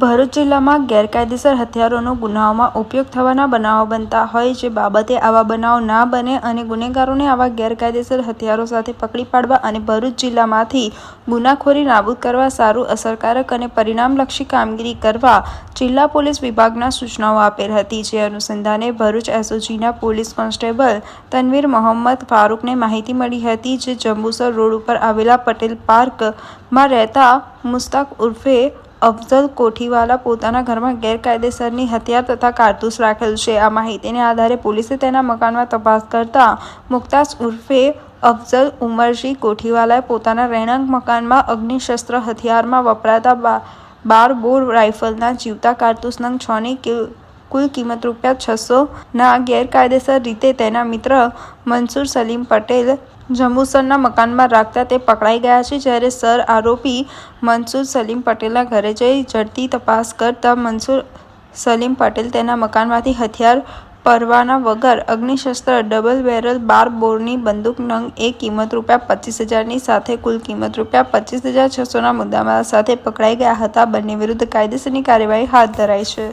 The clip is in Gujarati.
ભરૂચ જિલ્લામાં ગેરકાયદેસર હથિયારોનો ગુનાઓમાં ઉપયોગ થવાના બનાવો બનતા હોય જે બાબતે આવા બનાવો ના બને અને ગુનેગારોને આવા ગેરકાયદેસર હથિયારો સાથે પકડી પાડવા અને ભરૂચ જિલ્લામાંથી ગુનાખોરી નાબૂદ કરવા સારું અસરકારક અને પરિણામલક્ષી કામગીરી કરવા જિલ્લા પોલીસ વિભાગના સૂચનાઓ આપેલ હતી। જે અનુસંધાને ભરૂચ એસઓજીના પોલીસ કોન્સ્ટેબલ તનવીર મોહમ્મદ ફારૂકને માહિતી મળી હતી જે જંબુસર રોડ ઉપર આવેલા પટેલ પાર્કમાં રહેતા મુસ્તાક ઉર્ફે અફઝલ કોઠીવાલા પોતાના ઘરમાં ગેરકાયદેસરની હથિયાર તથા કારતૂસ રાખેલ છે। આ માહિતીને આધારે પોલીસે તેના મકાનમાં તપાસ કરતા મુખ્તાર ઉર્ફે અફઝલ ઉમરજી કોઠીવાલાએ પોતાના રહેણાંક મકાનમાં અગ્નિશસ્ત્ર હથિયારમાં વપરાતા 12 બોર રાઇફલના જીવતા કારતૂસ નંગ 6ની કુલ કિંમત ₹600ના ગેરકાયદેસર રીતે તેના મિત્ર મંસૂર સલીમ પટેલ જંબુસરના મકાનમાં રાખતા તે પકડાઈ ગયા છે। જ્યારે સર આરોપી મંસૂર સલીમ પટેલના ઘરે જઈ ઝડપી તપાસ કરતા મંસૂર સલીમ પટેલ તેના મકાનમાંથી હથિયાર પરવાના વગર અગ્નિશસ્ત્ર ડબલ બેરલ 12 બોરની બંદૂક નંગ 1 કિંમત ₹25,000ની સાથે કુલ કિંમત ₹25,600ના મુદ્દામાલ સાથે પકડાઈ ગયા હતા। બંને વિરુદ્ધ કાયદેસરની કાર્યવાહી હાથ ધરાઈ છે।